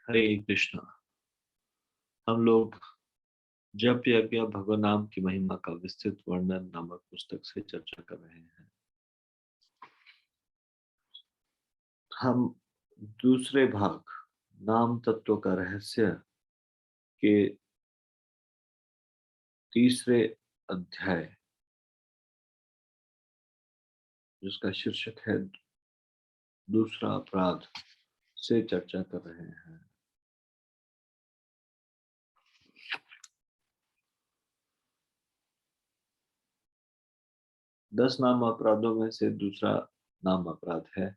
हरे कृष्णा। हम लोग जप यज्ञ भगवान नाम की महिमा का विस्तृत वर्णन नामक पुस्तक से चर्चा कर रहे हैं। हम दूसरे भाग नाम तत्व का रहस्य के तीसरे अध्याय जिसका शीर्षक है दूसरा अपराध से चर्चा कर रहे हैं। दस नाम अपराधों में से दूसरा नाम अपराध है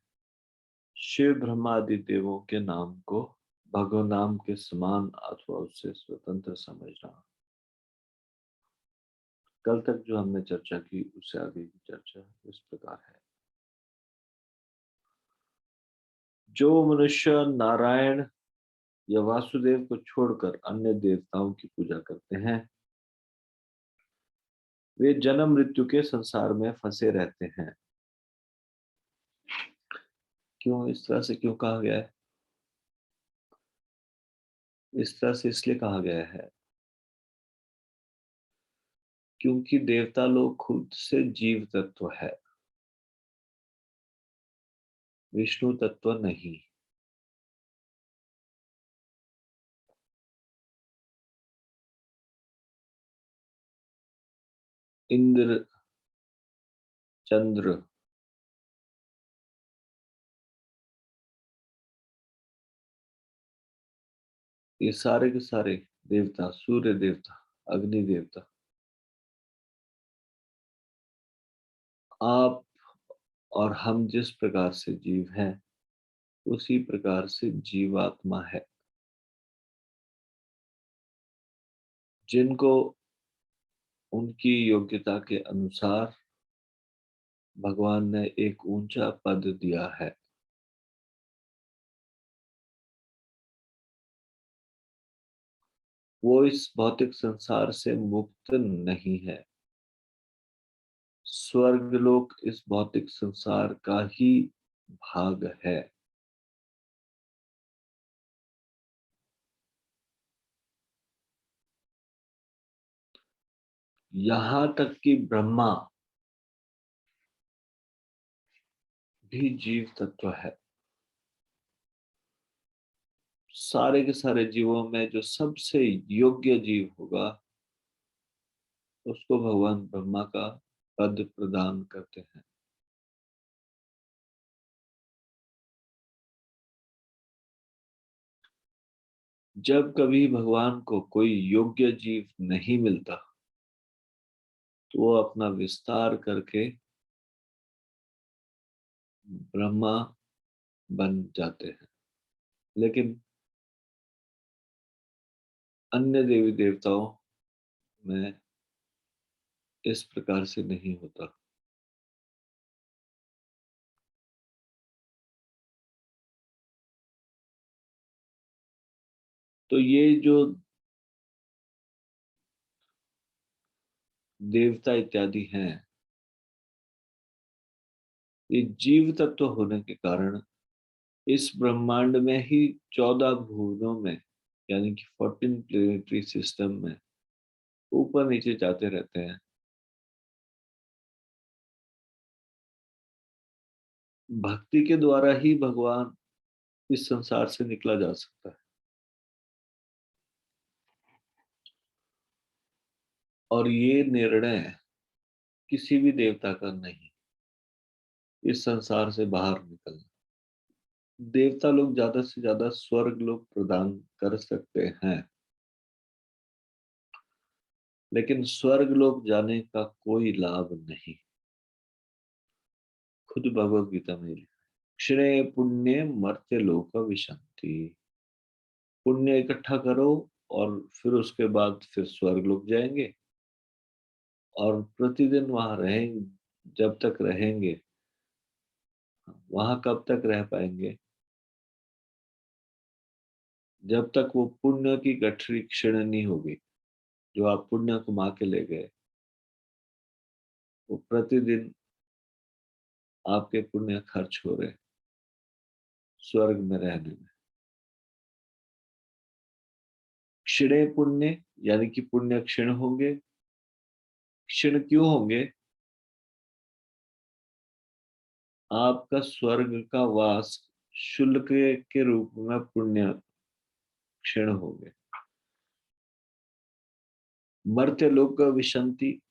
शिव ब्रह्मादि देवों के नाम को भगवान नाम के समान अथवा उससे स्वतंत्र समझना। कल तक जो हमने चर्चा की उससे आगे की चर्चा इस प्रकार है। जो मनुष्य नारायण या वासुदेव को छोड़कर अन्य देवताओं की पूजा करते हैं वे जन्म मृत्यु के संसार में फंसे रहते हैं। क्यों इस तरह से क्यों कहा गया है? इस तरह से इसलिए कहा गया है क्योंकि देवता लोग खुद से जीव तत्व है, विष्णु तत्व नहीं। इंद्र, चंद्र, ये सारे के सारे देवता, सूर्य देवता, अग्नि देवता, आप और हम जिस प्रकार से जीव हैं उसी प्रकार से जीवात्मा है, जिनको उनकी योग्यता के अनुसार भगवान ने एक ऊंचा पद दिया है। वो इस भौतिक संसार से मुक्त नहीं है। स्वर्गलोक इस भौतिक संसार का ही भाग है। यहां तक कि ब्रह्मा भी जीव तत्व है। सारे के सारे जीवों में जो सबसे योग्य जीव होगा उसको भगवान ब्रह्मा का पद प्रदान करते हैं। जब कभी भगवान को कोई योग्य जीव नहीं मिलता तो वो अपना विस्तार करके ब्रह्मा बन जाते हैं। लेकिन अन्य देवी देवताओं में इस प्रकार से नहीं होता। तो ये जो देवता इत्यादि हैं ये जीव तत्व होने के कारण इस ब्रह्मांड में ही 14 भुवनों में यानी कि 14 प्लेनेटरी सिस्टम में ऊपर नीचे जाते रहते हैं। भक्ति के द्वारा ही भगवान इस संसार से निकला जा सकता है। और ये निर्णय किसी भी देवता का नहीं, इस संसार से बाहर निकलना। देवता लोग ज्यादा से ज्यादा स्वर्ग लोग प्रदान कर सकते हैं, लेकिन स्वर्ग लोग जाने का कोई लाभ नहीं। खुद भगवत गीता में लिखा, क्षणे पुण्य मर्त्य लोक विशंति। पुण्य इकट्ठा करो और फिर उसके बाद फिर स्वर्ग लोग जाएंगे और प्रतिदिन वहां रहेंगे। जब तक रहेंगे वहां कब तक रह पाएंगे? जब तक वो पुण्य की गठरी क्षीण नहीं होगी। जो आप पुण्य कमा के ले गए वो प्रतिदिन आपके पुण्य खर्च हो रहे स्वर्ग में रहने में। क्षणे पुण्य, यानी कि पुण्य क्षीण होंगे। क्षीण क्यों होंगे? आपका स्वर्ग का वास शुल्क के रूप में पुण्य क्षीण होंगे। मर्त्य लोक का विशंति,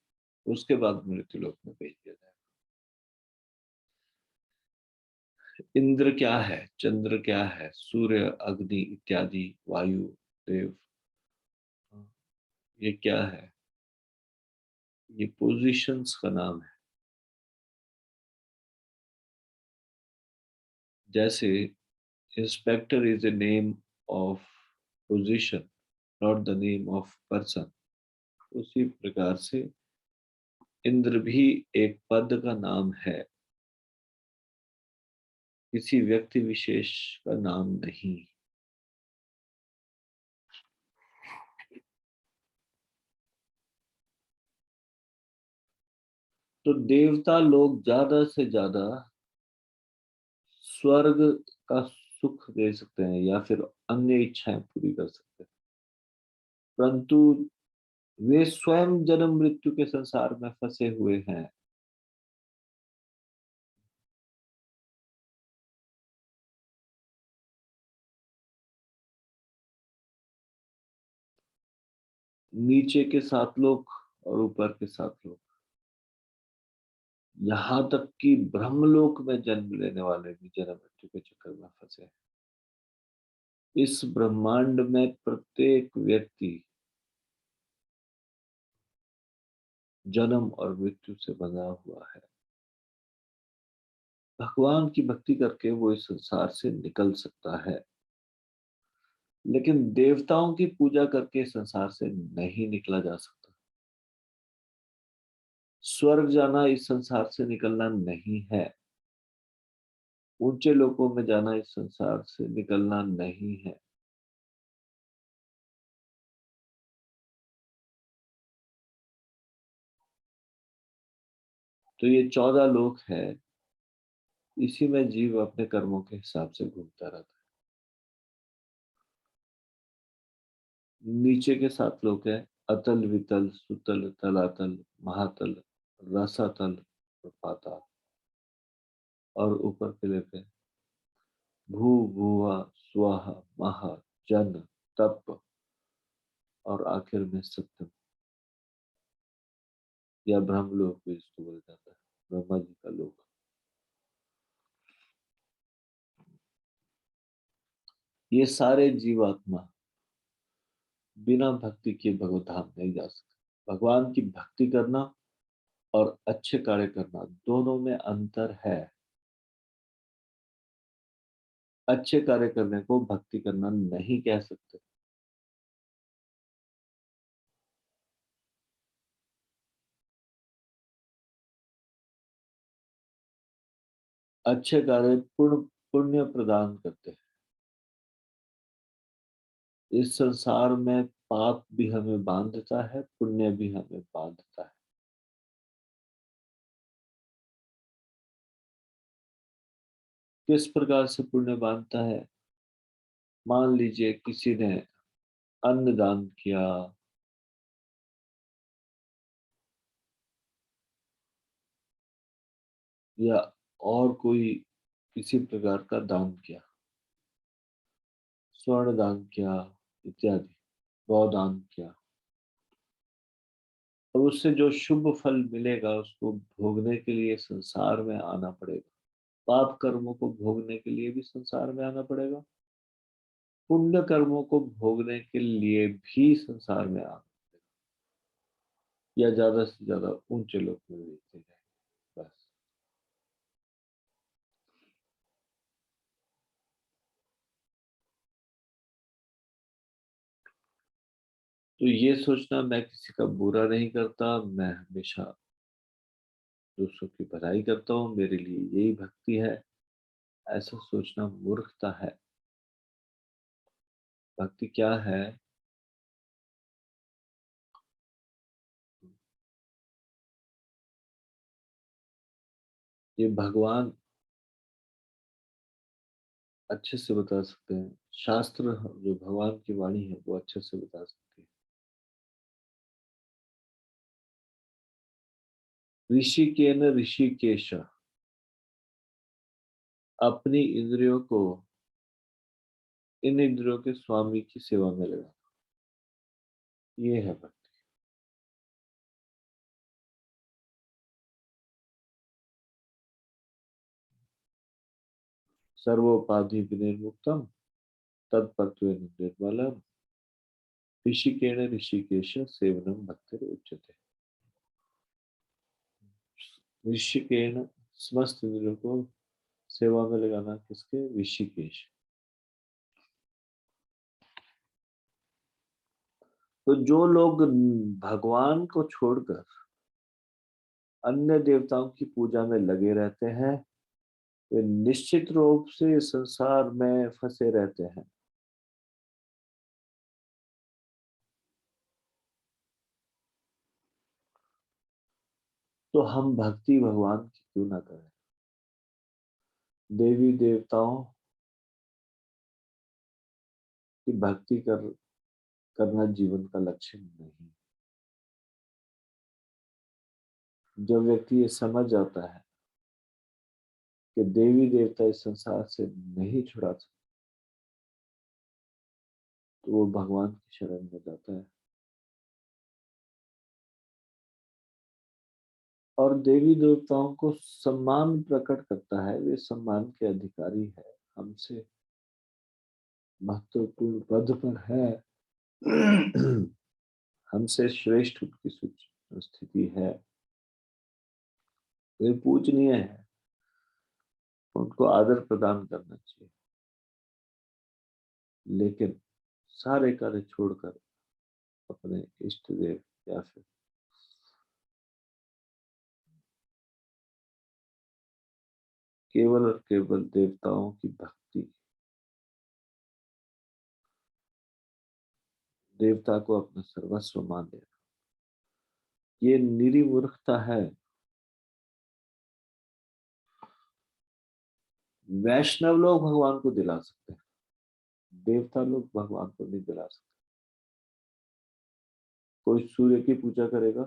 उसके बाद मृत्यु लोक में भेज दिया जाएगा। इंद्र क्या है, चंद्र क्या है, सूर्य, अग्नि इत्यादि, वायु, देव, ये क्या है? ये पोजीशंस का नाम है। जैसे inspector is a name of position, not the name of person, उसी प्रकार से इंद्र भी एक पद का नाम है, किसी व्यक्ति विशेष का नाम नहीं। तो देवता लोग ज्यादा से ज्यादा स्वर्ग का सुख दे सकते हैं या फिर अन्य इच्छाएं पूरी कर सकते हैं, परंतु वे स्वयं जन्म मृत्यु के संसार में फंसे हुए हैं। नीचे के 7 लोक और ऊपर के 7 लोक, यहाँ तक कि ब्रह्मलोक में जन्म लेने वाले भी जन्म मृत्यु के चक्कर में फंसे हैं। इस ब्रह्मांड में प्रत्येक व्यक्ति जन्म और मृत्यु से बंधा हुआ है। भगवान की भक्ति करके वो इस संसार से निकल सकता है, लेकिन देवताओं की पूजा करके इस संसार से नहीं निकला जा सकता। स्वर्ग जाना इस संसार से निकलना नहीं है, ऊंचे लोकों में जाना इस संसार से निकलना नहीं है। तो ये 14 लोक है, इसी में जीव अपने कर्मों के हिसाब से घूमता रहता है। नीचे के 7 लोक है अतल, वितल, सुतल, तलातल, महातल, रसातल और पाताल। और ऊपर के लेते हैं भू, भुवा, स्वाहा, महा, जन, तप और आखिर में सत्यम या ब्रह्मलोक भी इसको बोला जाता है, ब्रह्मा जी का लोक। ये सारे जीवात्मा बिना भक्ति के भगवत धाम नहीं जा सकते। भगवान की भक्ति करना और अच्छे कार्य करना दोनों में अंतर है। अच्छे कार्य करने को भक्ति करना नहीं कह सकते। अच्छे कार्य पुण्य प्रदान करते हैं। इस संसार में पाप भी हमें बांधता है, पुण्य भी हमें बांधता है। किस प्रकार से पुण्य बांधता है? मान लीजिए किसी ने अन्न दान किया, या और कोई किसी प्रकार का दान किया, स्वर्ण दान किया इत्यादि, गौ दान किया, तो उससे जो शुभ फल मिलेगा उसको भोगने के लिए संसार में आना पड़ेगा। पाप कर्मों को भोगने के लिए भी संसार में आना पड़ेगा, पुण्य कर्मों को भोगने के लिए भी संसार में आना पड़ेगा, या ज्यादा से ज्यादा ऊंचे लोग में भेजते जाए बस। तो ये सोचना मैं किसी का बुरा नहीं करता, मैं हमेशा दूसरों की भलाई करता हूँ, मेरे लिए यही भक्ति है, ऐसा सोचना मूर्खता है। भक्ति क्या है? ये भगवान अच्छे से बता सकते हैं। शास्त्र जो भगवान की वाणी है वो अच्छे से बता सकते हैं। ऋषिकेन ऋषिकेश, अपनी इंद्रियों को इन इंद्रियों के स्वामी की सेवा में लगा, ये है भक्ति। सर्वोपाधि विनिर्मुक्तम तत्पत्वेन निर्मलम ऋषिकेण ऋषिकेश सेवनम भक्तिर उच्यते। ऋषिकेण, समस्त इंद्रियों को सेवा में लगाना किसके? ऋषिकेश। तो जो लोग भगवान को छोड़कर अन्य देवताओं की पूजा में लगे रहते हैं, वे निश्चित रूप से संसार में फंसे रहते हैं। तो हम भक्ति भगवान की क्यों ना करें? देवी देवताओं की भक्ति करना जीवन का लक्ष्य नहीं। जब व्यक्ति ये समझ जाता है कि देवी देवता इस संसार से नहीं छुड़ा सकते, तो वो भगवान की शरण में जाता है। और देवी देवताओं को सम्मान प्रकट करता है, वे सम्मान के अधिकारी है, हमसे महत्वपूर्ण पद पर है। हमसे श्रेष्ठ उनकी स्थिति है, वे पूजनीय है, उनको आदर प्रदान करना चाहिए। लेकिन सारे कार्य छोड़कर अपने इष्ट देव या फिर केवल और केवल देवताओं की भक्ति, देवता को अपना सर्वस्व मान लेना, ये निरी मूर्खता है। वैष्णव लोग भगवान को दिला सकते हैं, देवता लोग भगवान को नहीं दिला सकते। कोई सूर्य की पूजा करेगा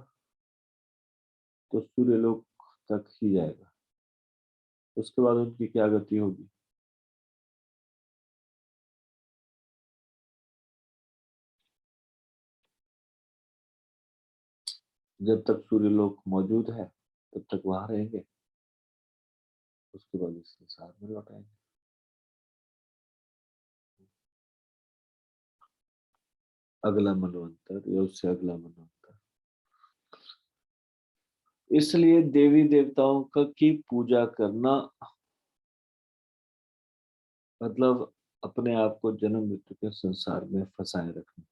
तो सूर्य लोक तक ही जाएगा, उसके बाद उनकी क्या गति होगी? जब तक सूर्य लोक मौजूद है तब तक वहां रहेंगे, उसके बाद इस संसार में लौट आएंगे। अगला मनवंतर या उससे अगला मनवंतर। इसलिए देवी देवताओं का की पूजा करना मतलब अपने आप को जन्म मृत्यु के संसार में फंसाए रखना।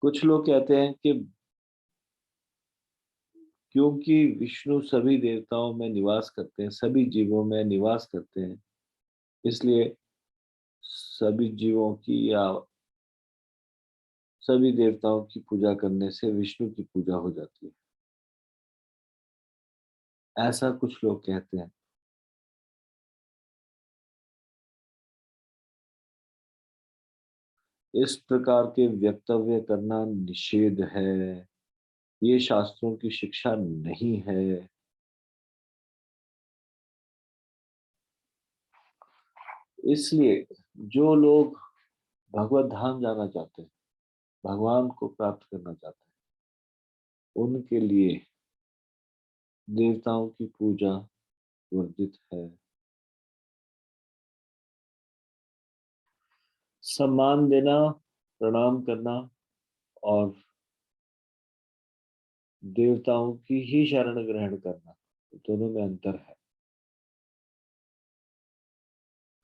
कुछ लोग कहते हैं कि क्योंकि विष्णु सभी देवताओं में निवास करते हैं, सभी जीवों में निवास करते हैं, इसलिए सभी जीवों की या सभी देवताओं की पूजा करने से विष्णु की पूजा हो जाती है, ऐसा कुछ लोग कहते हैं। इस प्रकार के वक्तव्य करना निषेध है, ये शास्त्रों की शिक्षा नहीं है। इसलिए जो लोग भगवत धाम जाना चाहते हैं, भगवान को प्राप्त करना चाहते हैं, उनके लिए देवताओं की पूजा वर्जित है। सम्मान देना, प्रणाम करना और देवताओं की ही शरण ग्रहण करना, दोनों में अंतर है।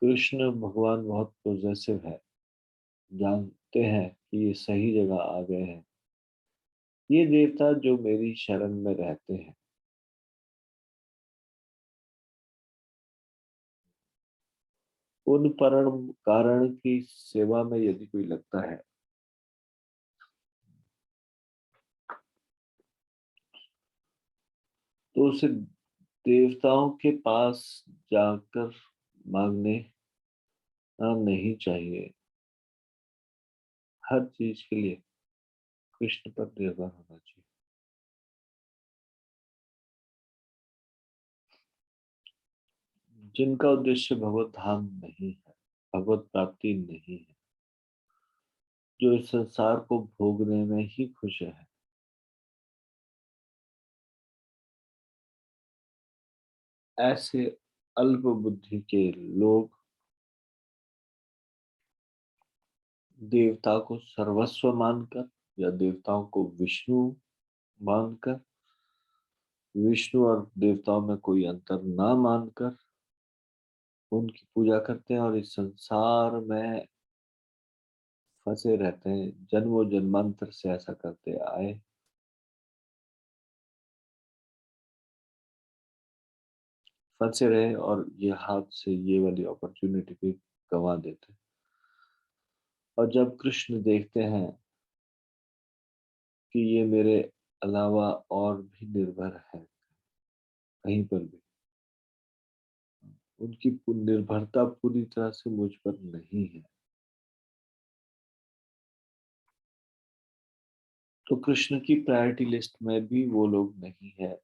कृष्ण भगवान बहुत पॉजेसिव है, जानते हैं कि ये सही जगह आ गए हैं। ये देवता जो मेरी शरण में रहते हैं, उन परम कारण की सेवा में यदि कोई लगता है, तो उसे देवताओं के पास जाकर मांगने नहीं चाहिए। हर चीज के लिए कृष्ण पर निर्भर होना चाहिए। जिनका उद्देश्य भगवत धाम नहीं है, भगवत प्राप्ति नहीं है, जो इस संसार को भोगने में ही खुश है, ऐसे अल्प बुद्धि के लोग देवता को सर्वस्व मानकर या देवताओं को विष्णु मानकर, विष्णु और देवताओं में कोई अंतर ना मानकर उनकी पूजा करते हैं और इस संसार में फंसे रहते हैं। जन्मों जन्मांतर से ऐसा करते आए। फंसे रहे और ये हाथ से ये वाली अपॉर्चुनिटी भी गंवा देते हैं। और जब कृष्ण देखते हैं कि ये मेरे अलावा और भी निर्भर है कहीं पर भी, उनकी निर्भरता पूरी तरह से मुझ पर नहीं है, तो कृष्ण की प्रायोरिटी लिस्ट में भी वो लोग नहीं है।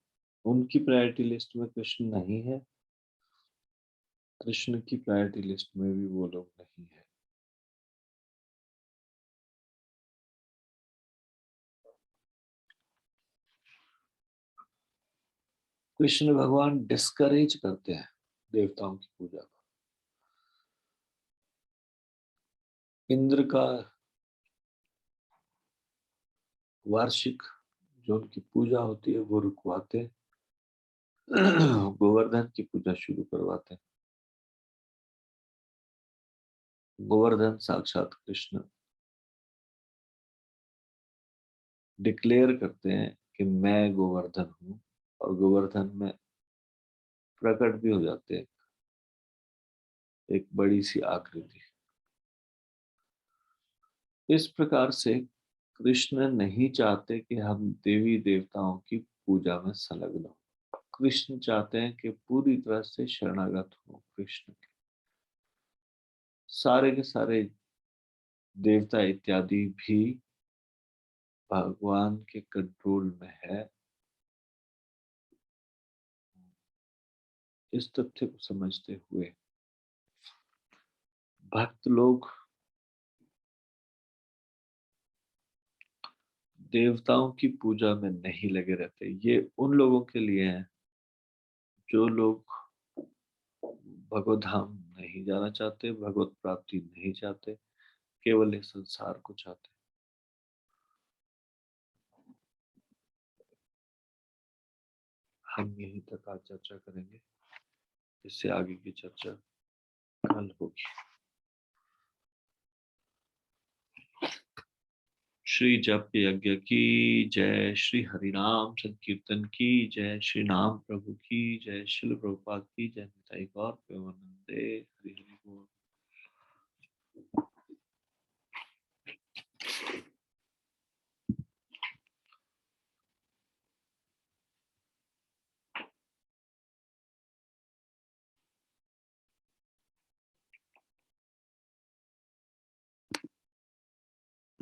उनकी प्रायोरिटी लिस्ट में कृष्ण नहीं है, कृष्ण की प्रायोरिटी लिस्ट में भी वो लोग नहीं है। कृष्ण भगवान डिस्करेज करते हैं देवताओं की पूजा को। इंद्र का वार्षिक जो उनकी पूजा होती है वो रुकवाते हैं, गोवर्धन की पूजा शुरू करवाते हैं। गोवर्धन साक्षात कृष्ण डिक्लेयर करते हैं कि मैं गोवर्धन हूँ, और गोवर्धन में प्रकट भी हो जाते हैं एक बड़ी सी आकृति। इस प्रकार से कृष्ण नहीं चाहते कि हम देवी देवताओं की पूजा में संलग्न हो। कृष्ण चाहते हैं कि पूरी तरह से शरणागत हो कृष्ण के। सारे के सारे देवता इत्यादि भी भगवान के कंट्रोल में है। इस तथ्य को समझते हुए भक्त लोग देवताओं की पूजा में नहीं लगे रहते। ये उन लोगों के लिए है जो लोग भगवत धाम नहीं जाना चाहते, भगवत प्राप्ति नहीं चाहते, केवल इस संसार को चाहते। हम यहीं तक आज चर्चा करेंगे, इससे आगे की चर्चा कल होगी। श्री जप यज्ञ की जय, श्री हरिनाम संकीर्तन की जय, श्री नाम प्रभु की जय, शिल प्रभुपाद की जय, निताई गौर प्रेमानंदे, हरि हरि बोल।